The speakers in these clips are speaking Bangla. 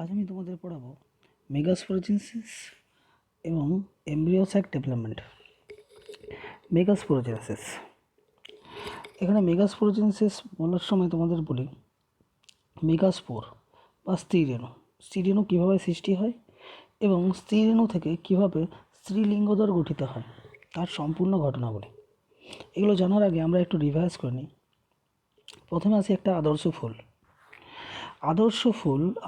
আজ আমি তোমাদের পড়াবো মেগাস্পোরোজেনেসিস এবং এমব্রিও স্যাক ডেভেলপমেন্ট। মেগাস্পোরোজেনেসিস, এখানে মেগাস্পোরোজেনেসিস বলার সময় তোমাদের বলি মেগাস্পোর বা স্ত্রীরেণু কীভাবে সৃষ্টি হয় এবং স্ত্রীরেণু থেকে কীভাবে স্ত্রীলিঙ্গদ্বার গঠিত হয় তার সম্পূর্ণ ঘটনাবলী। এগুলো জানার আগে আমরা একটু রিভাইজ করে নিই। প্রথমে আসি একটা আদর্শ ফুল।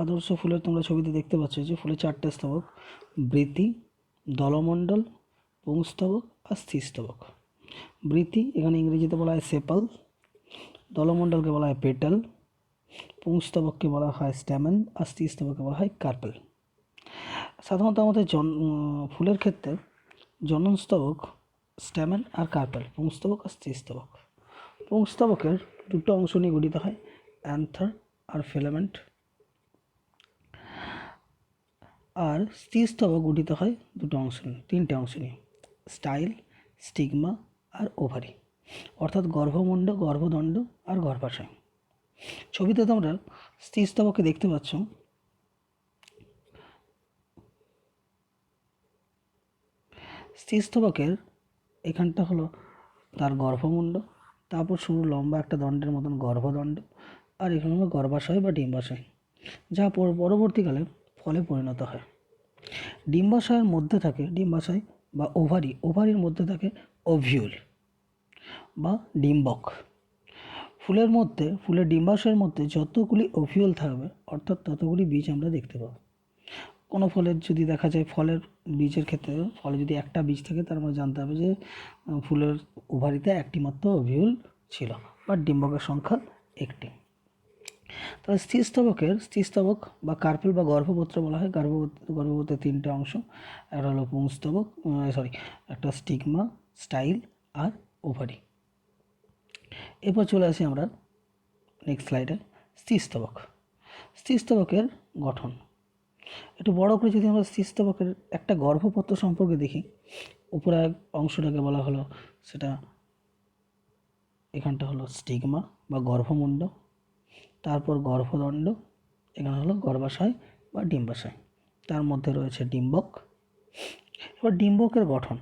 আদর্শ ফুলের তোমরা ছবিতে দেখতে পাচ্ছ যে ফুলের চারটে স্তবক: বৃতি, দলমণ্ডল, পুংস্তবক আর স্ত্রীস্তবক। বৃতি এখানে ইংরেজিতে বলা হয় সেপাল, দলমণ্ডলকে বলা হয় পেটাল, পুংস্তবককে বলা হয় স্ট্যামেন আর স্ত্রীস্তবককে বলা হয় কার্পেল। সাধারণত আমাদের ফুলের ক্ষেত্রে জননস্তবক স্ট্যামেন আর কার্পেল, পুংস্তবক আর স্ত্রীস্তবক। পুংস্তবকের দুটো অংশ নিয়ে গঠিত হয়, অ্যান্থার আর ফিলামেন্ট। আর স্ত্রীস্তবক গঠিত হয় তিনটে অংশ নিয়ে, স্টাইল, স্টিগমা আর ওভারি, অর্থাৎ গর্ভমুণ্ড, গর্ভদণ্ড আর গর্ভাশয়। ছবিতে তোমরা স্ত্রীস্তবককে দেখতে পাচ্ছ। স্ত্রীস্তবকের এখানটা হলো তার গর্ভমুণ্ড, তারপর সরু লম্বা একটা দণ্ডের মতন গর্ভদণ্ড, আর এখানে হলো গর্ভাশয় বা ডিম্বাশয়, যা পরবর্তীকালে ফলে পরিণত হয়। ডিম্বাশয়ের মধ্যে থাকে ডিম্বাশয় বা ওভারির মধ্যে থাকে ওভিউল বা ডিম্বক। ফুলের ডিম্বাশয়ের মধ্যে যতগুলি ওভিউল থাকবে অর্থাৎ ততগুলি বীজ আমরা দেখতে পাবো। কোনো ফলের যদি দেখা যায়, ফলের বীজের ক্ষেত্রে ফলে যদি একটা বীজ থাকে, তার মানে জানতে হবে যে ফুলের ওভারিতে একটি মাত্র ওভিউল ছিল বা ডিম্বকের সংখ্যা একটি। তবে স্ত্রীস্তবক বা কার্পেল বা গর্ভপত্র বলা হয়। গর্ভপত্রের তিনটে অংশ, একটা হলো পুংস্তবক, একটা স্টিগমা, স্টাইল আর ওভারি। এরপর চলে আসি আমরা নেক্সট স্লাইডে স্ত্রীস্তবকের গঠন। একটু বড় করে যদি আমরা স্ত্রীস্তবকের একটা গর্ভপত্র সম্পর্কে দেখি, উপরে অংশটাকে বলা হলো, সেটা এখানটা হলো স্টিগমা বা গর্ভমুণ্ড, তারপর গর্ভদণ্ড, এখানে হলো গর্ভাশয় বা ডিম্বাশয়, তার মধ্যে রয়েছে ডিম্বক। এবার ডিম্বকের গঠন।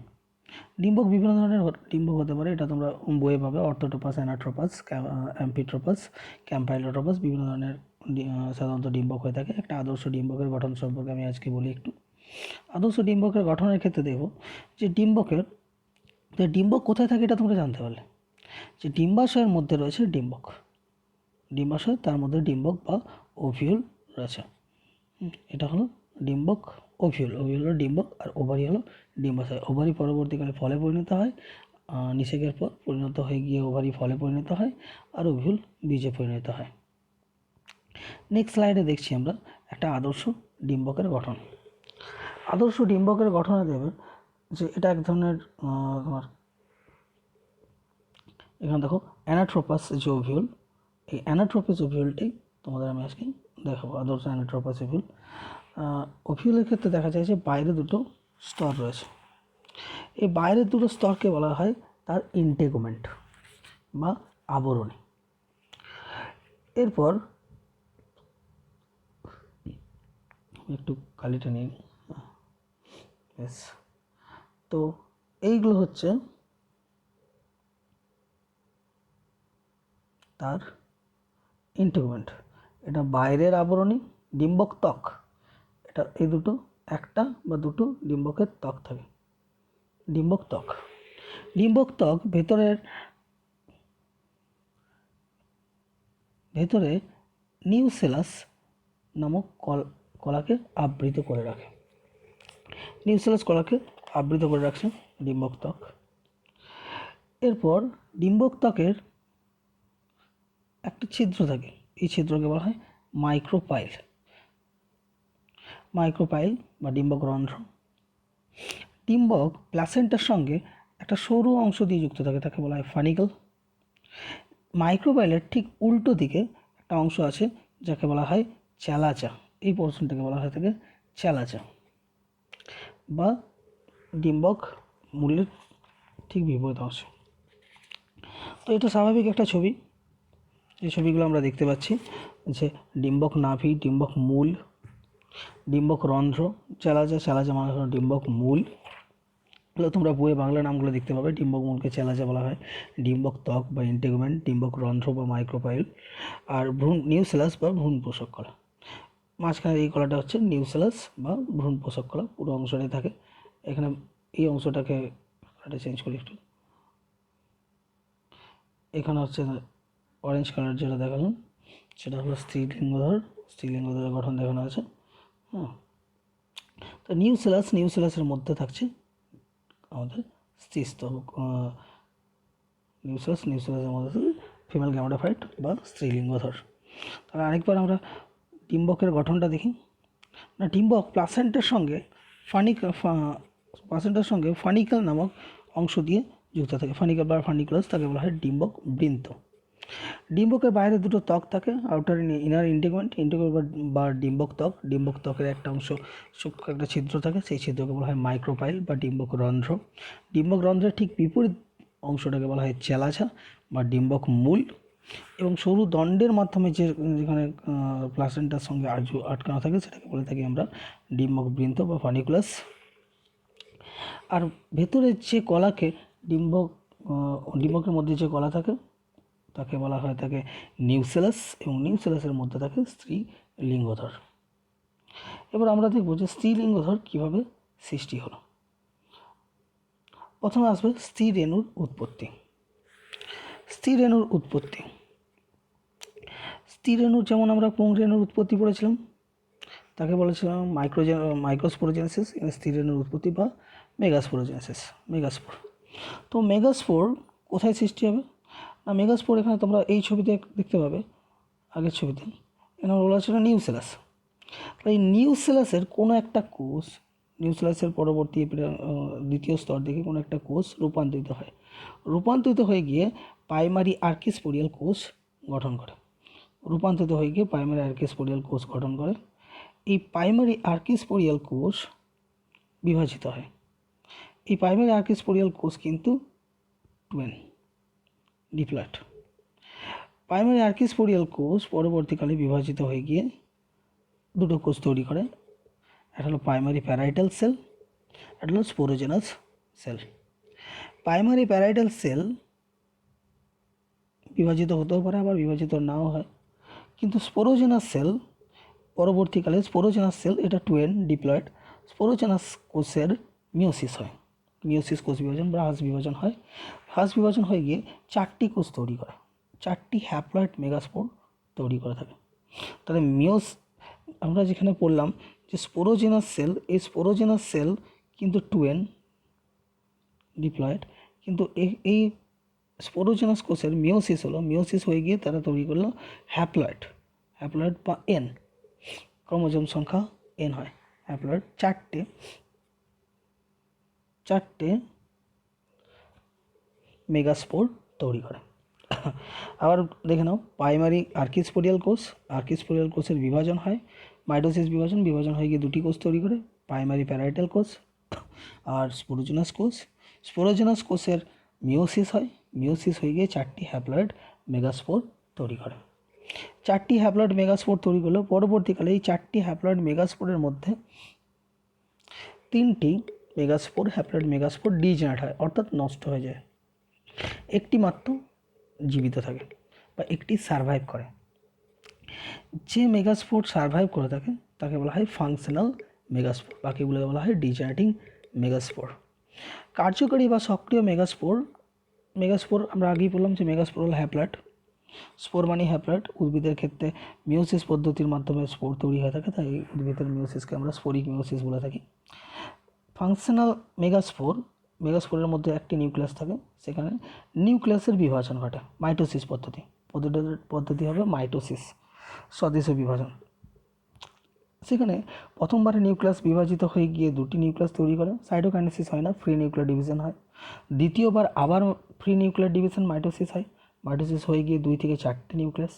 ডিম্বক বিভিন্ন ধরনের ডিম্বক হতে পারে, এটা তোমরা বইয়ে পাবে, অর্থোটোপাস, অ্যানাট্রোপাস, অ্যাম্পিট্রোপাস, ক্যাম্পাইলোট্রোপাস, বিভিন্ন ধরনের সাধারণত ডিম্বক হয়ে থাকে। একটা আদর্শ ডিম্বকের গঠন সম্পর্কে আমি আজকে বলি একটু। আদর্শ ডিম্বকের গঠনের ক্ষেত্রে দেখব যে ডিম্বক কোথায় থাকে এটা তোমরা জানতে পারলে, যে ডিম্বাশয়ের মধ্যে রয়েছে ডিম্বাশয়, তার মধ্যে ডিম্বক বা ওভিউল রয়েছে। এটা হলো ডিম্বক, ওভিউল হলো ডিম্বক, আর ওভারি হলো ডিম্বাশয়। ওভারি পরবর্তীকালে ফলে পরিণত হয়, নিষেকের পর পরিণত হয়ে গিয়ে ওভারি ফলে পরিণত হয়, আর ওভিউল বীজে পরিণত হয়। নেক্সট স্লাইডে দেখছি আমরা একটা আদর্শ ডিম্বকের গঠন। আদর্শ ডিম্বকের গঠনে দেবে যে এটা এক ধরনের তোমার এখানে দেখো অ্যানাট্রোপাস যে ওভিউল, এই অ্যানাট্রোপাস ওভিউলটাই তোমাদের আমি আজকে দেখাবো। আদর্শ অ্যানাট্রোপাস ওভিউলের ক্ষেত্রে দেখা যায় যে বাইরে দুটো স্তর রয়েছে। এই বাইরের দুটো স্তরকে বলা হয় তার ইন্টেগুমেন্ট বা আবরণী। এরপর একটু কালিটা নিই, তো এইগুলো হচ্ছে তার ইন্টেগুমেন্ট। এটা বাইরের আবরণী, ডিম্বক ত্বক, এটা এই দুটো একটা বা দুটো ডিম্বকের ত্বক থাকে, ডিম্বক ত্বক ভেতরে নিউসেলাস নামক কলাকে আবৃত করে রাখে। নিউসেলাস কলাকে আবৃত করে রাখছে ডিম্বক ত্বক। এরপর ডিম্বক ত্বকের একটা ছিদ্র থাকে, এই ছিদ্রকে বলা হয় মাইক্রোপাইল বা ডিম্বক রন্ধ্র। ডিম্বক প্লাসেন্টার সঙ্গে একটা সরু অংশ দিয়ে যুক্ত থাকে, তাকে বলা হয় ফানিকল। মাইক্রোপাইলের ঠিক উল্টো দিকে একটা অংশ আছে যাকে বলা হয় চ্যালাচা, এই পোর্শনটাকে বলা হয় থাকে চ্যালাচা বা ডিম্বক মূলের ঠিক বিপরীত অংশ। তো এটা স্বাভাবিক একটা ছবি, এই ছবিগুলো আমরা দেখতে পাচ্ছি যে ডিম্বক নাভি, ডিম্বক মূল, ডিম্বক রন্ধ্র, চেলাজা মানে হলো ডিম্বক মূল। এগুলো তোমরা বইয়ে বাংলা নামগুলো দেখতে পাবে। ডিম্বক মূলকে চেলাজা বলা হয়, ডিম্বক ত্বক বা ইন্টেগুমেন্ট, ডিম্বক রন্ধ্র বা মাইক্রোপাইল, আর ভ্রূণ নিউসেলাস বা ভ্রূণ পোষক কলা। মাঝখানে এই কলাটা হচ্ছে নিউসেলাস বা ভ্রূণ পোষক কলা, পুরো অংশটাই থাকে। এখানে এই অংশটাকে চেঞ্জ করি একটু, এখানে হচ্ছে অরেঞ্জ কালার যেটা দেখালাম সেটা হলো স্ত্রীলিঙ্গধর গঠন দেখানো আছে। হ্যাঁ, তো নিউসেলাসের মধ্যে থাকছে আমাদের স্ত্রীস্তবক। নিউসেলাসের মধ্যে ফিমেল গ্যামেটোফাইট বা স্ত্রীলিঙ্গধর। তাহলে আরেকবার আমরা ডিম্বকের গঠনটা দেখি। না, ডিম্বক প্লাসেন্টার সঙ্গে ফানিকাল নামক অংশ দিয়ে যুক্ত থাকে। ফানিকাল বা ফানিকুলাস, তাকে বলা হয় ডিম্বক বৃন্ত। ডিম্বকের বাইরে দুটো ত্বক থাকে, আউটার ইনার ইন্টিগুমেন্ট বা ডিম্বক ত্বক। ডিম্বক ত্বকের একটা অংশ সূক্ষ্ম একটা ছিদ্র থাকে, সেই ছিদ্রকে বলা হয় মাইক্রোপাইল বা ডিম্বক রন্ধ্র। ডিম্বক রন্ধ্রের ঠিক বিপরীত অংশটাকে বলা হয় চেলাজা বা ডিম্বক মূল। এবং সরু দণ্ডের মাধ্যমে যেখানে প্লাসেন্টার সঙ্গে আটকানো থাকে সেটাকে বলে থাকি আমরা ডিম্বক বৃন্ত বা ফানিকুলাস। আর ভেতরের যে কলাকে ডিম্বকের মধ্যে যে কলা থাকে তাকে বলা হয় থাকে নিউসেলাস, এবং নিউসেলাসের মধ্যে থাকে স্ত্রীলিঙ্গধর। এবার আমরা দেখব যে স্ত্রীলিঙ্গধর কীভাবে সৃষ্টি হলো। প্রথমে আসবে স্ত্রী রেণুর উৎপত্তি। স্ত্রী রেণুর যেমন আমরা পুংরেণুর উৎপত্তি পড়েছিলাম, তাকে বলেছিলাম মাইক্রোস্পোরোজেনেসিস। স্ত্রী রেণুর উৎপত্তি বা মেগাস্পোরোজেনেসিস, মেগাস্পোর। তো মেগাস্পোর কোথায় সৃষ্টি হবে না, মেগাস্পোর এখানে তোমরা এই ছবিতে দেখতে পাবে, আগের ছবিতে এখানে বলা ছিল নিউসেলাস। এই নিউসেলাসের কোনো একটা কোষ, নিউসেলাসের পরবর্তী দ্বিতীয় স্তর থেকে কোনো একটা কোষ রূপান্তরিত হয়ে গিয়ে প্রাইমারি আর্কিস্পোরিয়াল কোষ গঠন করে। এই প্রাইমারি আর্কিস্পোরিয়াল কোষ বিভাজিত হয়। এই প্রাইমারি আর্কিস্পোরিয়াল কোষ কিন্তু টুয়েন ডিপ্লয়েড। প্রাইমারি আর্কিস্পোরিয়াল কোষ পরবর্তীকালে বিভাজিত হয়ে গিয়ে দুটো কোষ তৈরি করে। একটা হলো প্রাইমারি প্যারাইটাল সেল, একটা হলো sporogenous cell. Primary parietal cell বিভাজিত হতেও পারে, আবার বিভাজিত নাও হয়। কিন্তু স্পোরোজেনাস সেল পরবর্তীকালে এটা টুয়েন ডিপ্লয়েড। স্পোরোজেনাস কোষের মিওসিস হয়, কোষ বিভাজন বা হাঁস বিভাজন হয়। হাঁস বিভাজন হয়ে গিয়ে 4টি কোষ তৈরি করে, 4টি হ্যাপ্লয়েড মেগাস্পোর তৈরি করে থাকে। তাহলে আমরা যেখানে পড়লাম যে স্পোরোজেনাস সেল, এই স্পোরোজেনাস সেল কিন্তু টুয়েন ডিপ্লয়েড, কিন্তু এই স্পোরোজেনাস কোষের মিওসিস হয়ে গিয়ে তারা তৈরি করলো হ্যাপ্লয়েড বা এন, ক্রোমোজোম সংখ্যা এন হয়। হ্যাপ্লয়েড 4টে মেগাস্পোর তৈরি করে। আবার দেখে নাও, প্রাইমারি আর্কিস্পোরিয়াল কোষের বিভাজন হয়, মাইটোসিস বিভাজন হয়ে গিয়ে 2টি কোষ তৈরি করে, প্রাইমারি প্যারাইটাল কোষ আর স্পোরোজেনাস কোষের মিওসিস হয়ে গিয়ে 4টি হ্যাপ্লয়েড মেগাস্পোর তৈরি করে। 4টি হ্যাপ্লয়েড মেগাস্পোর তৈরি করলো। পরবর্তীকালে এই 4টি হ্যাপ্লয়েড মেগাস্পোরের মধ্যে 3টি হ্যাপ্লয়েড মেগাস্পোর ডিজেনারেট হয়, অর্থাৎ নষ্ট হয়ে যায়। একটি মাত্র জীবিত থাকে বা একটি সারভাইভ করে। যে মেগাস্পোর সারভাইভ করে থাকে তাকে বলা হয় ফাংশনাল মেগাস্পোর, বাকিগুলোকে বলা হয় ডিজেনারেটিং মেগাস্পোর। কার্যকরী বা সক্রিয় মেগাস্পোর আমরা আগেই বললাম যে মেগাস্পোর হল হ্যাপ্লয়েড। স্পোর মানে হ্যাপ্লয়েড। উদ্ভিদের ক্ষেত্রে মিওসিস পদ্ধতির মাধ্যমে স্পোর তৈরি হয়ে থাকে, তাই উদ্ভিদের মিওসিসকে আমরা স্পোরিক মিওসিস বলে থাকি। ফাংশনাল মেগাস্পোরের মধ্যে একটি নিউক্লিয়াস থাকে, সেখানে নিউক্লিয়াসের বিভাজন ঘটে মাইটোসিস পদ্ধতি হবে মাইটোসিস, স্বদেশ বিভাজন। সেখানে প্রথমবারে নিউক্লিয়াস বিভাজিত হয়ে গিয়ে 2টি নিউক্লিয়াস তৈরি করে, সাইটোকাইনেসিস হয় না, ফ্রি নিউক্লিয়ার ডিভিশন হয়। দ্বিতীয়বার আবার ফ্রি নিউক্লিয়ার ডিভিশন মাইটোসিস হয়, মাইটোসিস হয়ে গিয়ে 2 থেকে 4টি নিউক্লিয়াস।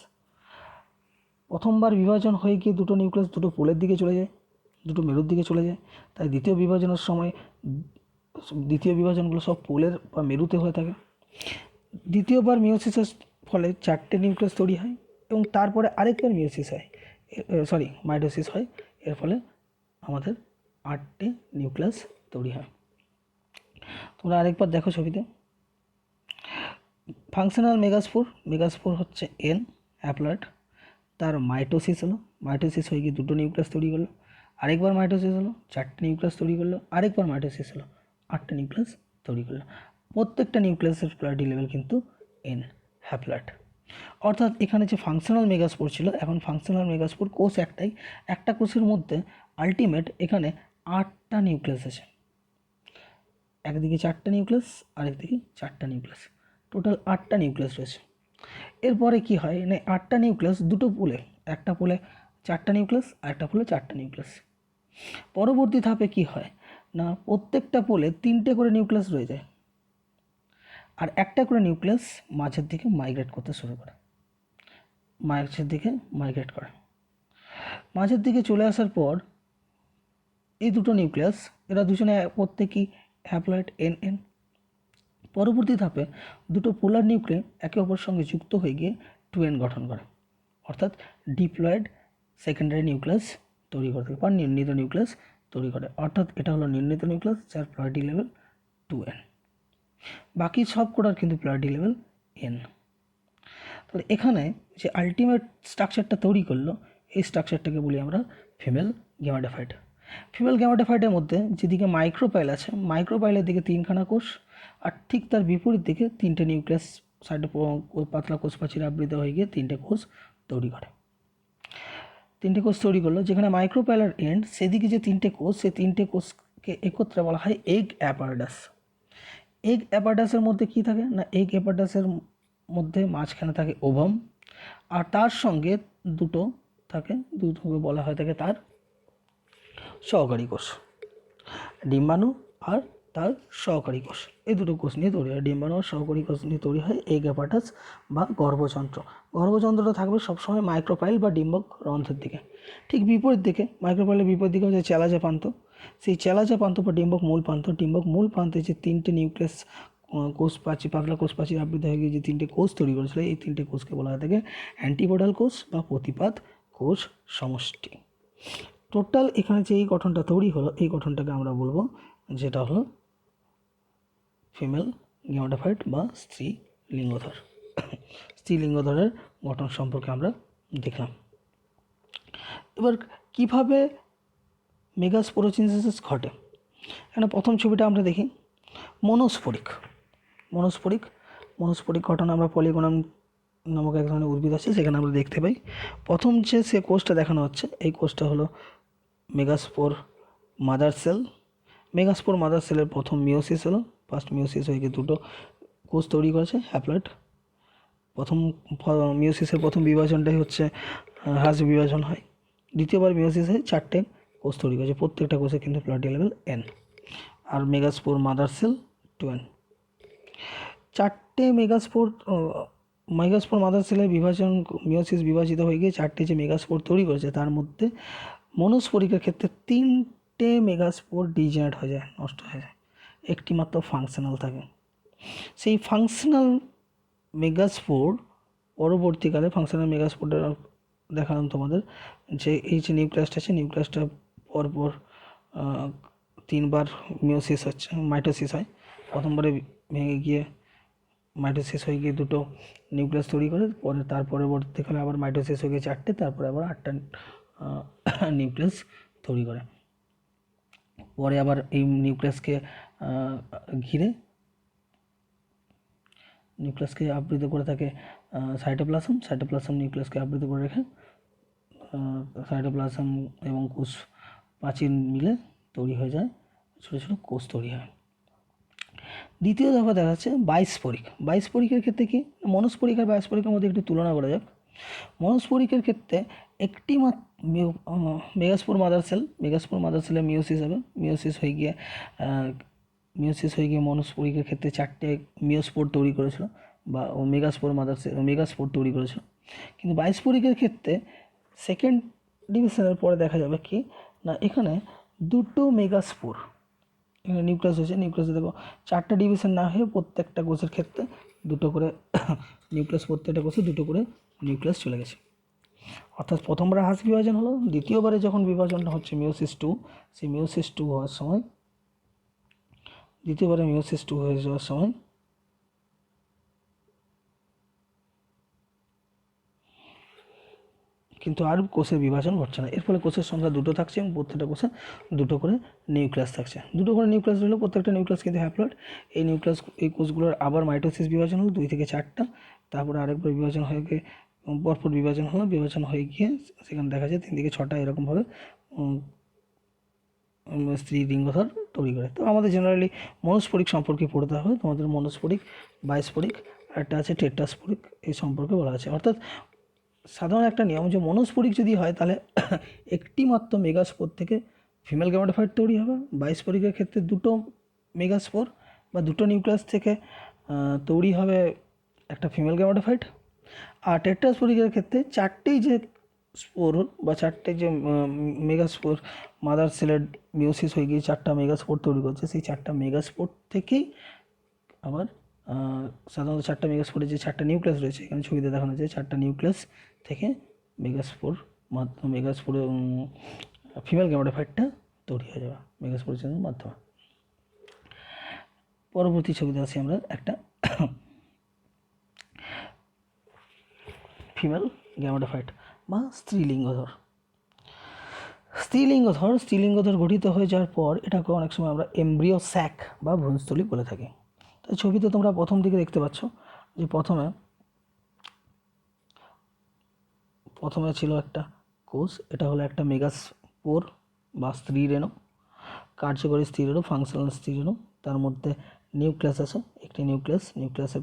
প্রথমবার বিভাজন হয়ে গিয়ে 2টো নিউক্লিয়াস দুটো পোলের দিকে চলে যায়, দুটো মেরুর দিকে চলে যায়, তাই দ্বিতীয় বিভাজনগুলো সব পোলের বা মেরুতে হয়ে থাকে। দ্বিতীয়বার মিওসিসের ফলে 4টে নিউক্লিয়াস তৈরি হয় এবং তারপরে আরেকবার মাইটোসিস হয়। এর ফলে আমাদের 8টে নিউক্লিয়াস তৈরি হয়। তোমরা আরেকবার দেখো ছবিতে, ফাংশনাল মেগাস্পোর হচ্ছে এন হ্যাপ্লয়েড, তার মাইটোসিস হলো, মাইটোসিস হয়ে গিয়ে 2টো নিউক্লিয়াস তৈরি করলো, আরেকবার মাইটোসিস হলো 4টে নিউক্লিয়াস তৈরি করলো, আরেকবার মাইটোসিস হলো 8টে নিউক্লিয়াস তৈরি করলো। প্রত্যেকটা নিউক্লিয়াসের প্লারিটি লেভেল কিন্তু এন হ্যাপ্লয়েড। অর্থাৎ এখানে যে ফাংশনাল মেগাস্পোর ছিল, এখন ফাংশনাল মেগাস্পোর কোষ একটাই, একটা কোষের মধ্যে আলটিমেট এখানে 8টা নিউক্লিয়াস আছে, একদিকে 4টে নিউক্লিয়াস, আরেকদিকে 4টা নিউক্লিয়াস, টোটাল 8টা নিউক্লিয়াস রয়েছে। এরপরে কি হয় না, 8টা নিউক্লিয়াস দুটো পোলে, একটা পোলে 4টা নিউক্লিয়াস আর একটা পোলে 4টা নিউক্লিয়াস। পরবর্তী ধাপে কি হয় না, প্রত্যেকটা পোলে 3টে করে নিউক্লিয়াস রয়ে যায়, আর একটা করে নিউক্লিয়াস মাঝের দিকে মাইগ্রেট করতে শুরু করে, মাঝের দিকে চলে আসার পর এই দুটো নিউক্লিয়াস, এরা দুজনে প্রত্যেকেই হ্যাপ্লয়েড এন এন। পরবর্তী ধাপে দুটো পোলার নিউক্লিয়াস একে অপরের সঙ্গে যুক্ত হয়ে গিয়ে 2n গঠন করে, অর্থাৎ ডিপ্লয়েড সেকেন্ডারি নিউক্লিয়াস তৈরি করতে বা নির্ণীত নিউক্লিয়াস তৈরি করে। অর্থাৎ এটা হলো নির্ণীত নিউক্লিয়াস যার প্লারিটি লেভেল 2n। বাকি সব কটার কিন্তু প্লারিটি লেভেল n। তাহলে এখানে যে আলটিমেট স্ট্রাকচারটা তৈরি করলো, এই স্ট্রাকচারটাকে বলি আমরা ফিমেল গ্যামেটোফাইট। ফিমেল গ্যামেটোফাইটের মধ্যে যেদিকে মাইক্রোপাইল আছে, মাইক্রোপাইলের দিকে 3খানা কোষ, আর ঠিক তার বিপরীত দিকে 3টে নিউক্লিয়াস সাইডে পাতলা কোষ প্রাচীর আবৃত হয়ে গিয়ে 3টে কোষ তৈরি করে। 3টে কোষ তৈরি করলো, যেখানে মাইক্রোপাইলার এন্ড সেদিকে যে 3টে কোষ, সেই 3টে কোষকে একত্রে বলা হয় এগ অ্যাপারডাস। এগ অ্যাপারডাসের মধ্যে কি থাকে না, এগ অ্যাপারডাসের মধ্যে মাঝখানে থাকে ওভাম, আর তার সঙ্গে দুটো থাকে, দুটোকে বলা হয় থাকে তার সহকারী কোষ, ডিম্বাণু আর তার সহকারী কোষ। এই দুটো কোষ নিয়ে তৈরি হয়, ডিম্বাণু আর সহকারী কোষ নিয়ে তৈরি হয় এগ অ্যাপারডাস বা গর্ভযন্ত্র। গর্ভযন্ত্রটা থাকবে সবসময় মাইক্রোপাইল বা ডিম্বক রন্ধ্রের দিকে। ঠিক বিপরীত দিকে, মাইক্রোপাইলের বিপরীত দিকে হচ্ছে চেলাজা প্রান্ত। সেই চেলাজা প্রান্ত বা ডিম্বক মূল প্রান্তে যে 3টে নিউক্লিয়াস কোষ প্রাচীর, পাতলা কোষ প্রাচীর আবৃত হয়ে গিয়ে যে 3টে কোষ তৈরি করেছিল, এই 3টে কোষকে বলা হয় থাকে অ্যান্টিপোডাল কোষ বা প্রতিপাদ কোষ সমষ্টি। টোটাল এখানে যে এই গঠনটা তৈরি হলো, এই গঠনটাকে আমরা বলবো যেটা হলো ফিমেল গ্যামেটোফাইট বা স্ত্রীলিঙ্গধর। স্ত্রীলিঙ্গধরের গঠন সম্পর্কে আমরা দেখলাম। এবার কিভাবে মেগাস্পোরোসিনথেসিস ঘটে, এখানে প্রথম ছবিটা আমরা দেখি মনোস্পোরিক ঘটনা। আমরা পলিগোনাম নামক এক ধরনের উদ্ভিদ আছে, সেখানে আমরা দেখতে পাই। প্রথম যে কোষটা দেখানো হচ্ছে, এই কোষটা হলো megaspore mother sell. Megaspore mother সেলের প্রথম মিওসিস হলো, ফার্স্ট মিওসিস হয়ে গিয়ে দুটো কোষ তৈরি করেছে হ্যাপ্লয়েড। প্রথম মিওসিসের প্রথম বিভাজনটাই হচ্ছে হ্রাস বিভাজন হয়। দ্বিতীয়বার মিওসিসে 4টে কোষ তৈরি করেছে, প্রত্যেকটা কোষে কিন্তু প্লারিটি লেভেল n, আর মেগাস্পোর মাদার সেল 2n। 4টে মেগাস্পোর মাদার সেলের মিওসিস বিভাজিত হয়ে গিয়ে 4টে যে মেগাস্পোর তৈরি করেছে, তার মধ্যে মনোস্পোরিকের ক্ষেত্রে 3টে মেগাস্পোর ডিজেনারেট হয়ে যায়, নষ্ট হয়ে যায়, একটি মাত্র ফাংশনাল থাকে। সেই ফাংশনাল মেগাস্পোর পরবর্তীকালে, ফাংশনাল মেগাস্পোরটা দেখালাম তোমাদের, যে এই যে নিউক্লিয়াসটা আছে, নিউক্লিয়াসটা পরপর 3বার মাইটোসিস হয়। প্রথমবারে ভেঙে গিয়ে মাইটোসিস হয়ে গিয়ে দুটো নিউক্লিয়াস তৈরি করে, তার পরবর্তীকালে আবার মাইটোসিস হয়ে গিয়ে 4টে, তারপরে আবার 8টা নিউক্লিয়াস তৈরি করে। পরে আবার এই নিউক্লিয়াসকে আবৃত করে থাকে সাইটোপ্লাজম নিউক্লিয়াসকে আবৃত করে রেখে সাইটোপ্লাজম এবং কোষ প্রাচীর মিলে তৈরি হয়ে যায়, ছোটো ছোটো কোষ তৈরি হয়। দ্বিতীয় দফা দেখা যাচ্ছে বাইস্পোরিকের ক্ষেত্রে কি, মনোস্পোরিক আর বাইস্পোরিকের মধ্যে একটু তুলনা করা যাক। মনোস্পোরিকের ক্ষেত্রে একটি মেগাস্পোর মাদার সেলে মিওসিস হবে, মিওসিস হয়ে গিয়ে মনোস্পোরিকের ক্ষেত্রে 4টে মিওস্পোর তৈরি করেছিল বা মেগাস্পোর তৈরি করেছিল। কিন্তু বাইস্পোরিকের ক্ষেত্রে সেকেন্ড ডিভিশনের পরে দেখা যাবে কি না, এখানে দুটো মেগাস্পোর নিউক্লিয়াস হয়েছে। নিউক্লিয়াসে দেখো 4টা ডিভিশন না হয়ে প্রত্যেকটা কোষের ক্ষেত্রে দুটো করে নিউক্লিয়াস, প্রত্যেকটা কোষে দুটো করে নিউক্লিয়াস চলে গেছে। অর্থাৎ প্রথমবার হ্রাস বিভাজন হলো, দ্বিতীয়বারে যখন বিভাজনটা হচ্ছে মিওসিস টু, সেই মিওসিস টু হওয়ার সময়, দ্বিতীয়বারে মিওসিস টু হয়ে যাওয়ার সময় কিন্তু আর কোষের বিভাজন ঘটছে না। এর ফলে কোষের সংখ্যা দুটো থাকছে এবং প্রত্যেকটা কোষে দুটো করে নিউক্লিয়াস থাকছে। দুটো করে নিউক্লিয়াস হলো, প্রত্যেকটা নিউক্লিয়াস কিন্তু হ্যাপ্লয়েড। এই নিউক্লিয়াস, এই কোষগুলোর আবার মাইটোসিস বিভাজন হলো 2 থেকে 4টা, তারপরে আরেকবার বিভাজন হয়ে গিয়ে পরপর বিভাজন হলো, বিভাজন হয়ে গিয়ে সেখানে দেখা যায় 3 থেকে 6টা এরকমভাবে স্ত্রীলিঙ্গধর তৈরি করে। তো আমাদের জেনারেলি মনস্ফটিক সম্পর্কে পড়তে হবে, তোমাদের মনস্ফটিক, বাইস্ফটিক, আর একটা আছে টেট্রাস্ফটিক, এই সম্পর্কে বলা আছে। অর্থাৎ সাধারণ একটা নিয়ম যে মনস্ফটিক যদি হয় তাহলে একটি মাত্র মেগাস্পোর থেকে ফিমেল গ্যামেটোফাইট তৈরি হবে। বাইস্ফটিকের ক্ষেত্রে দুটো মেগাস্পোর বা দুটো নিউক্লিয়াস থেকে তৈরি হবে একটা ফিমেল গ্যামেটোফাইট। আর টেট্রাস্ফটিকের ক্ষেত্রে 4টেই যে স্পোর বা 4টে যে মেগাস্পোর মাদার সেলের মিওসিস হয়ে গিয়ে 4টা মেগাস্পোর তৈরি করছে, সেই 4টা মেগাস্পোর থেকেই আবার সাধারণত 4টা মেগাস্পোরে যে 4টা নিউক্লিয়াস রয়েছে, এখানে ছবিতে দেখানো যায় 4টা নিউক্লিয়াস থেকে মেগাস্পোরে ফিমেল গ্যামেটোফাইটটা তৈরি হয়ে যাবে মেগাস্পোরেশনের মাধ্যমে। পরবর্তী ছবিতে আসি আমরা একটা ফিমেল গ্যামেটোফাইট বা স্ত্রীলিঙ্গধর। স্ত্রীলিঙ্গধর গঠিত হয়ে যাওয়ার পর এটাকে অনেক সময় আমরা এমব্রিও স্যাক বা ভ্রূণস্থলী বলে থাকি। তো ছবিতে তোমরা প্রথম দিকে দেখতে পাচ্ছ যে প্রথমে ছিল একটা কোষ, এটা হলো একটা মেগাস্পোর বা স্ত্রী রেণু, কার্যকরী স্ত্রী রেণু, ফাংশনাল স্ত্রী রেণু। তার মধ্যে নিউক্লিয়াস আছে, একটি নিউক্লিয়াসের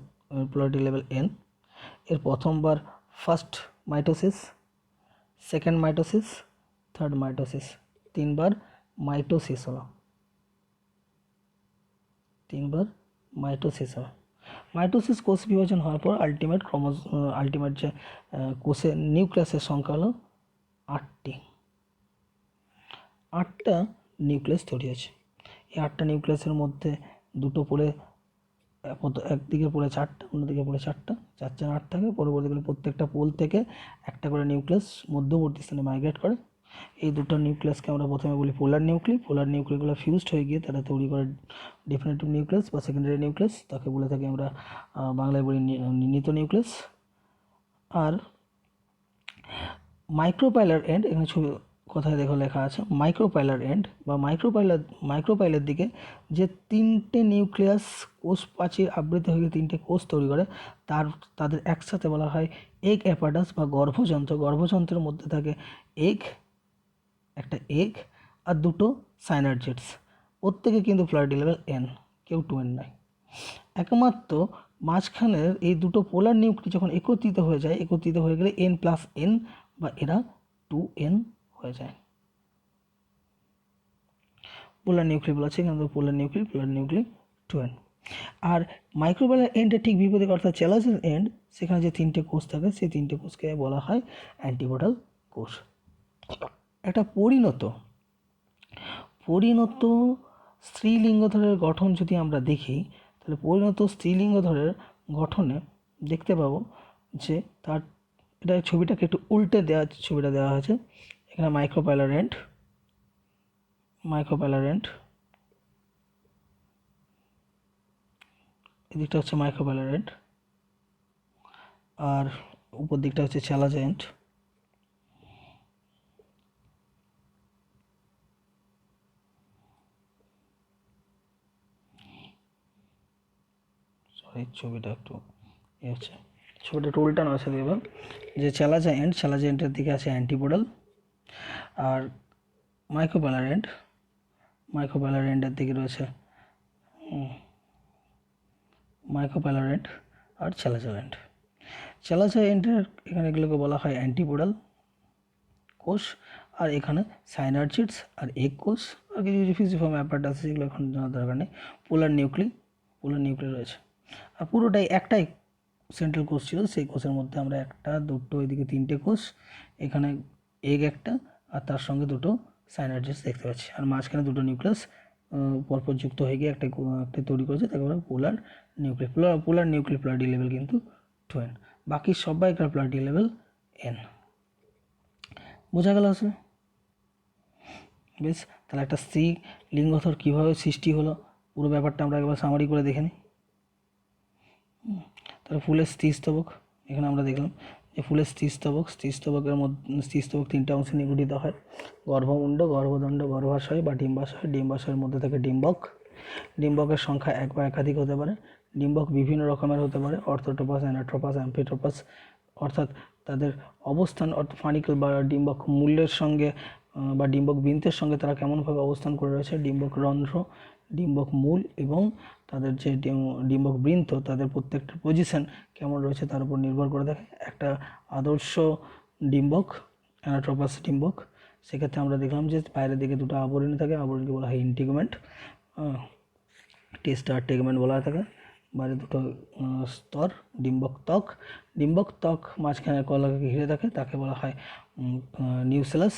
পোলারিটি লেভেল n। এর প্রথমবার first mitosis, second mitosis, third mitosis, 3বার মাইটোসিস হলো, 3বার মাইটোসিস হলো। মাইটোসিস কোষ বিভাজন হওয়ার পর আলটিমেট যে কোষের নিউক্লিয়াসের সংখ্যা হলো 8টা নিউক্লিয়াস তৈরি হয়েছে। এই 8টা নিউক্লিয়াসের মধ্যে দুটো পড়ে, একদিকে পড়ে 4টা, অন্যদিকে পড়ে 4টা, 4 4 8 থাকে। পরবর্তীকালে প্রত্যেকটা পোল থেকে একটা করে নিউক্লিয়াস মধ্যবর্তী স্থানে মাইগ্রেট করে। এই দুটো নিউক্লিয়াসকে আমরা প্রথমে বলি পোলার নিউক্লিগুলো ফিউজড হয়ে গিয়ে তারা তৈরি করে ডিফিনিটিভ নিউক্লিয়াস বা সেকেন্ডারি নিউক্লিয়াস, তাকে বলে থাকি আমরা বাংলায় বলি নির্ণীত নিউক্লিয়াস। আর মাইক্রোপাইলার এন্ড, এখানে ছবি কথায় দেখো লেখা আছে মাইক্রোপাইলার এন্ড বা মাইক্রোপাইলার দিকে যে 3টে নিউক্লিয়াস কোষ প্রাচীর আবৃত হয়ে 3টে কোষ তৈরি করে, তাদের একসাথে বলা হয় এগ অ্যাপাটাস বা গর্ভযন্ত্র। গর্ভযন্ত্রের মধ্যে থাকে একটা এগ আর দুটো সাইনার্জিডস, প্রত্যেকে কিন্তু পোলারিটি লেভেল n, কেউ 2n নয়। একমাত্র মাঝখানের এই দুটো পোলার নিউক্লি যখন একত্রিত হয়ে গেলে n+n বা এরা 2n হয়ে যায়। পোলার নিউক্লি বলা আছে, এখানে পোলার নিউক্লি 2n। আর মাইক্রোপাইলার এন্ডের ঠিক বিপরীত অর্থাৎ চ্যালাজের এন্ড, সেখানে যে 3টে কোষ থাকে সেই 3টে কোষকে বলা হয় অ্যান্টিপোডাল কোষ। একটা পরিণত স্ত্রীলিঙ্গধরের গঠন যদি আমরা দেখি, তাহলে পরিণত স্ত্রীলিঙ্গধরের গঠনে দেখতে পাবো যে এটা ছবিটাকে একটু উল্টে ছবিটা দেওয়া হয়েছে। এখানে মাইক্রোপাইলার এন্ড, এদিকটা হচ্ছে মাইক্রোপাইলার এন্ড, আর উপর দিকটা হচ্ছে চ্যালাজ এন্ড। ছবিটা একটু উল্টানো আছে দেখবেন যে চ্যালাজ এন্ডের দিকে আছে অ্যান্টিপোডাল, আর মাইক্রোপাইলার এন্ডের দিকে রয়েছে মাইক্রোপাইলার এন্ড আর চ্যালাজ এন্ডের এখানে এগুলোকে বলা হয় অ্যান্টিপোডাল কোষ, আর এখানে সাইনার্জিডস আর এগ কোষ আর কিছু কিছু ফিজিফর্ম অ্যাপারাটাস আছে, যেগুলো এখন জানার দরকার নেই। পোলার নিউক্লি রয়েছে। আর পুরোটাই একটাই সেন্ট্রাল কোষ ছিল, সেই কোষের মধ্যে আমরা একটা, দুটো, এদিকে 3টে কোষ, এখানে এগ একটা, আর তার সঙ্গে দুটো সাইনার্জিডস দেখতে পাচ্ছি। আর মাঝখানে দুটো নিউক্লিয়াস পরপর যুক্ত হয়ে গিয়ে একটা তৈরি করেছে, তাকে বলা পোলার নিউক্লি পোলারিটি লেভেল কিন্তু 2n। বাকি সবাইকার পোলারিটি লেভেল n। বোঝা গেল আসলে? বেশ, তাহলে একটা স্ত্রী লিঙ্গধর কীভাবে সৃষ্টি হলো পুরো ব্যাপারটা আমরা একবার সামারি করে দেখে নিই। তাহলে ফুলের স্ত্রীস্তবক, এখানে আমরা দেখলাম যে ফুলের স্ত্রীস্তবকের মধ্যে স্ত্রীস্তবক তিনটা অংশে নিয়ে গঠিত হয়: গর্ভমুণ্ড, গর্ভদণ্ড, গর্ভাশয় বা ডিম্বাশয়। ডিম্বাশয়ের মধ্যে থাকে ডিম্বক। ডিম্বকের সংখ্যা এক বা একাধিক হতে পারে। ডিম্বক বিভিন্ন রকমের হতে পারে: অর্থোট্রপাস, অ্যানাট্রোপাস, অ্যাম্ফিট্রোপাস, অর্থাৎ তাদের অবস্থান ফানিকল বা ডিম্বক মূলের সঙ্গে বা ডিম্বক বৃন্তের সঙ্গে তারা কেমনভাবে অবস্থান করে রয়েছে, ডিম্বক রন্ধ্র, ডিম্বক মূল এবং তাদের যে ডিম্বক বৃন্ত তাদের প্রত্যেকটা পজিশন কেমন রয়েছে তার উপর নির্ভর করে থাকে একটা আদর্শ ডিম্বক, অ্যানাট্রোপাস ডিম্বক। সেক্ষেত্রে আমরা দেখলাম যে বাইরের দিকে দুটো আবরণী থাকে, আবরণীকে বলা হয় ইন্টিগুমেন্ট, টেস্টার টেগমেন্ট বলা হয়ে থাকে। বাইরে দুটো স্তর, ডিম্বক ত্বক মাঝখানে কলাকে ঘিরে থাকে, তাকে বলা হয় নিউসেলাস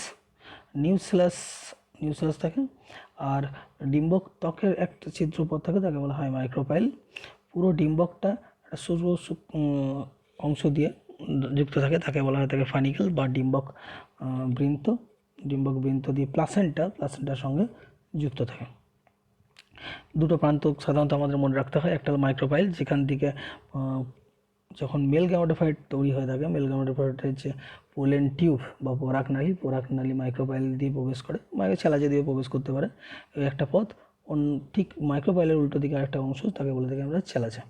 থাকে। আর ডিম্বক ত্বকের একটা ছিদ্রপথ থাকে, তাকে বলা হয় মাইক্রোপাইল। পুরো ডিম্বকটা একটা সরু অংশ দিয়ে যুক্ত থাকে, তাকে বলা হয় থাকে ফানিকল বা ডিম্বক বৃন্ত। ডিম্বক বৃন্ত দিয়ে প্লাসেন্টার সঙ্গে যুক্ত থাকে। দুটো প্রান্ত সাধারণত আমাদের মনে রাখতে হয়, একটা হলো মাইক্রোপাইল, যেখান থেকে যখন মেল গ্যামেটোফাইট তৈরি হয়ে থাকে, মেল গ্যামেটোফাইটের যে পোলেন টিউব বা পরাগনালী মাইক্রোপাইল দিয়ে প্রবেশ করে, ছেলাজা দিয়ে প্রবেশ করতে পারে ওই একটা পথ। ঠিক মাইক্রোপাইলের উল্টো দিকে আরেকটা অংশ, তাকে বলে থাকি আমরা ছেলাজা।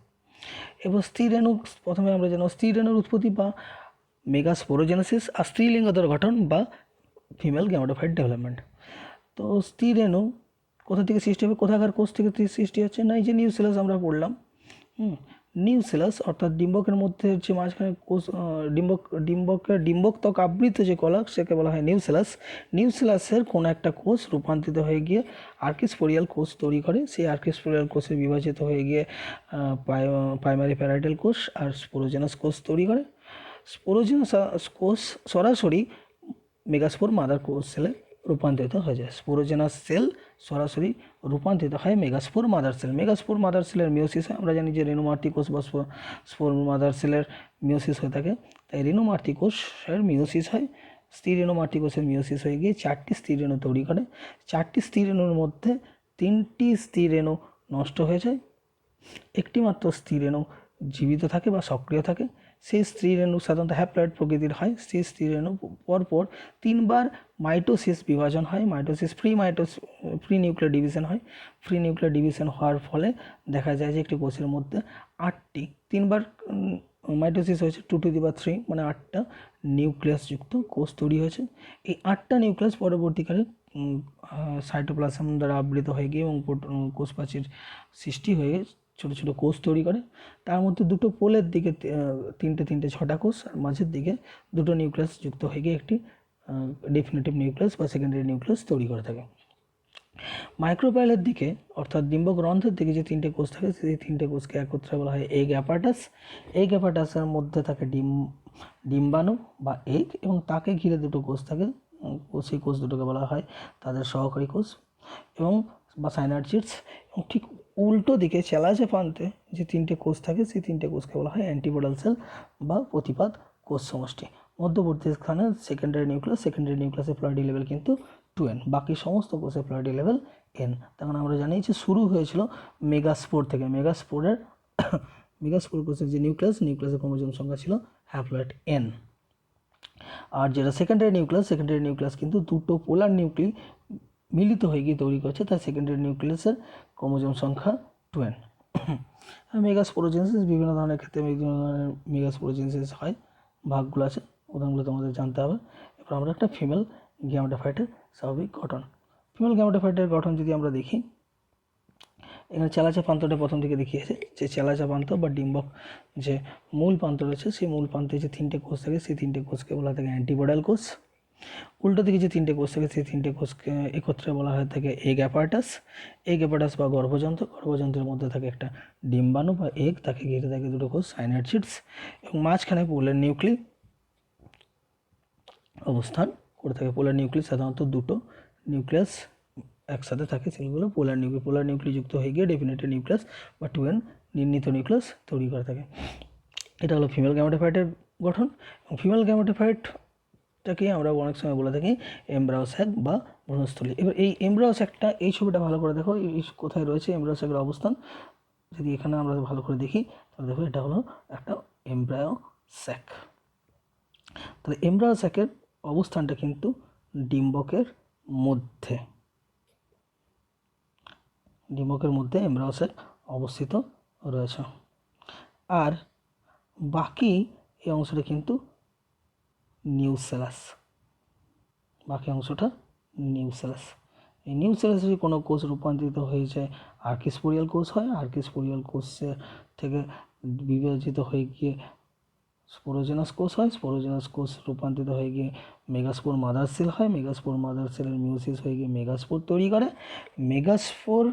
এবার স্ত্রীরেণু, প্রথমে আমরা জানো স্ত্রীরেণুর উৎপত্তি বা মেগাস্পোরোজেনেসিস, আর স্ত্রীলিঙ্গদের গঠন বা ফিমেল গ্যামেটোফাইট ডেভেলপমেন্ট। তো স্ত্রীরেণু কোথা থেকে সৃষ্টি হবে, কোথাকার কোষ থেকে সৃষ্টি হচ্ছে না, এই যে নিউসেলাস আমরা পড়লাম, নিউসেলাস অর্থাৎ ডিম্বকের মধ্যে যে মাঝখানে কোষ, ডিম্বক ত্বক আবৃত যে কলা, সেকে বলা হয় নিউসেলাসের কোনো একটা কোষ রূপান্তরিত হয়ে গিয়ে আর্কিস্পোরিয়াল কোষ তৈরি করে। সেই আর্কিস্পোরিয়াল কোষে বিভাজিত হয়ে গিয়ে প্রাইমারি প্যারাইটাল কোষ আর স্পোরোজেনাস কোষ তৈরি করে। স্পোরোজেনাস কোষ সরাসরি মেগাস্পোর মাদার কোষ সেলে রূপান্তরিত হয়ে যায়। স্পোরোজেনাস সেল সরাসরি রূপান্তরিত হয় মেগাস্পোর মাদার সেলের মিওসিস হয়। আমরা জানি যে রেণুমার্তি কোষ বা স্পোর মাদার সেলের মিওসিস হয়ে থাকে, তাই রেণুমার্তি কোষের মিওসিস হয়। স্ত্রী রেণুমার্তি কোষের মিওসিস হয়ে গিয়ে 4টি স্ত্রী রেণু তৈরি করে। 4টি স্ত্রী রেণুর মধ্যে 3টি স্ত্রী রেণু নষ্ট হয়ে যায়, একটি মাত্র স্ত্রী রেণু জীবিত থাকে বা সক্রিয় থাকে। সেই স্ত্রী রেণু সাধারণত হ্যাপ্লয়েড প্রকৃতির হয়। সেই স্ত্রী রেণু পরপর 3বার মাইটোসিস বিভাজন হয়। প্রি নিউক্লিয়ার ডিভিশন হয়। প্রি নিউক্লিয়ার ডিভিশন হওয়ার ফলে দেখা যায় যে একটি কোষের মধ্যে 8টি, 3বার মাইটোসিস হয়েছে, 2^3 মানে 8টা নিউক্লিয়াসযুক্ত কোষ তৈরি হয়েছে। এই 8টা নিউক্লিয়াস পরবর্তীকালে সাইটোপ্লাজম দ্বারা আবৃত হয়ে গিয়ে এবং কোষ প্রাচীর সৃষ্টি হয়ে ছোটো ছোটো কোষ তৈরি করে। তার মধ্যে দুটো পোলের দিকে 3টে 6টা কোষ, আর মাঝের দিকে দুটো নিউক্লিয়াস যুক্ত হয়ে গিয়ে একটি ডেফিনেটিভ নিউক্লিয়াস বা সেকেন্ডারি নিউক্লিয়াস তৈরি করে থাকে। মাইক্রোপাইলের দিকে অর্থাৎ ডিম্বক রন্ধ্রের দিকে যে 3টে কোষ থাকে, সেই 3টে কোষকে একত্রে বলা হয় এগ অ্যাপাটাস। এগ অ্যাপাটাসের মধ্যে থাকে ডিম্বাণু বা এগ, এবং তাকে ঘিরে দুটো কোষ থাকে, সেই কোষ দুটোকে বলা হয় তাদের সহকারী কোষ এবং বা সাইনার্জিডস। এবং ঠিক উল্টো দিকে ছেলাজা প্রান্তে যে 3টে কোষ থাকে, সেই 3টে কোষকে বলা হয় অ্যান্টিপোডাল সেল বা প্রতিপাদ কোষ সমষ্টি। মধ্যবর্তী স্থানে সেকেন্ডারি নিউক্লিয়াসের প্লয়েডি লেভেল কিন্তু 2n, বাকি সমস্ত কোষের প্লয়েডি লেভেল n। তখন আমরা জানি যে শুরু হয়েছিল মেগাস্পোর থেকে। মেগাস্পোর কোষের যে নিউক্লিয়াসের ক্রোমোজোম সংখ্যা ছিল হ্যাপ্লয়েড n। আর যেটা সেকেন্ডারি নিউক্লিয়াস কিন্তু দুটো পোলার নিউক্লি মিলিত হয়ে গিয়ে তৈরি করছে, তাই সেকেন্ডারি নিউক্লিয়াসের ক্রোমোজোম সংখ্যা 2n। মেগাস্পোরোজেনেসিস বিভিন্ন ধরনের ক্ষেত্রে বিভিন্ন ধরনের মেগাস্পোরোজেনেসিস হয়, ভাগগুলো আছে, উদাহরণগুলো তোমাদের জানতে হবে। এবার আমরা একটা ফিমেল গ্যামেটোফাইটের স্বাভাবিক গঠন। ফিমেল গ্যামেটোফাইটের গঠন যদি আমরা দেখি, এখানে চেলাচা প্রান্তটা প্রথম দিকে দেখিয়েছে যে চেলাচা প্রান্ত বা ডিম্বক যে মূল প্রান্ত রয়েছে, সেই মূল প্রান্তে যে 3টে কোষ থাকে, সেই 3টে কোষকে বলা থাকে অ্যান্টিপোডাল কোষ। উল্টো দিকে যে 3টে কোষ থাকে, সেই 3টে কোষকে একত্রে বলা হয় থাকে এগ অ্যাপাটাস বা গর্ভযন্ত্রের মধ্যে থাকে একটা ডিম্বাণু বা এগ, তাকে ঘিরে থাকে দুটো কোষ সাইনার্জিডস, এবং মাঝখানে পোলার নিউক্লি অবস্থান করে থাকে। পোলার নিউক্লিয়াস সাধারণত দুটো নিউক্লিয়াস একসাথে থাকে, সেগুলো পোলার নিউক্লি যুক্ত হয়ে গিয়ে ডেফিনেটিভ নিউক্লিয়াস বা 2n নির্ণীত নিউক্লিয়াস তৈরি করে থাকে। এটা হলো ফিমেল গ্যামেটোফাইটের গঠন। এবং ফিমেল গ্যামেটোফাইট এটাকে আমরা অনেক সময় বলে থাকি এমব্রায়ো স্যাক বা ভ্রূণস্থলী। এবার এই এমব্রায়ো স্যাকটা, এই ছবিটা ভালো করে দেখো, এই কোথায় রয়েছে এমব্রায়ো স্যাকের অবস্থান। যদি এখানে আমরা ভালো করে দেখি তাহলে দেখো এটা হলো একটা এমব্রায়ো স্যাক। তাহলে এমব্রায়ো স্যাকের অবস্থানটা কিন্তু ডিম্বকের মধ্যে, ডিম্বকের মধ্যে এমব্রায়ো স্যাক অবস্থিত রয়েছে। আর বাকি এই অংশটা কিন্তু নিউসেলাস, বাকি অংশটা নিউসেলাস। এই নিউসেলাস যদি কোনো কোষ রূপান্তরিত হয়ে যায় আর্কিস্পোরিয়াল কোষ হয়, আর্কিস্পোরিয়াল কোষের থেকে বিভাজিত হয়ে গিয়ে স্পোরোজেনাস কোষ হয়, স্পোরোজেনাস কোষ রূপান্তরিত হয়ে গিয়ে মেগাস্পোর মাদার সেল হয়, মেগাস্পোর মাদার সেলের মিউসিস হয়ে গিয়ে মেগাস্পোর তৈরি করে, মেগাস্পোর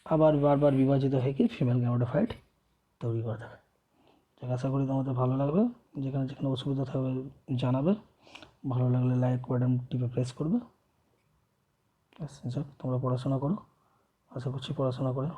আবার বারবার বিভাজিত হয়ে গিয়ে ফিমেল গ্যামেটোফাইট তৈরি করে থাকে। আশা করি তোমাদের ভালো লাগবে। যেখানে যেখানে অসুবিধা থাকবে জানাবে। ভালো লাগলে লাইক বাটন টিপে প্রেস করবে। যাক, তোমরা পড়াশোনা করো, আশা করছি পড়াশোনা করে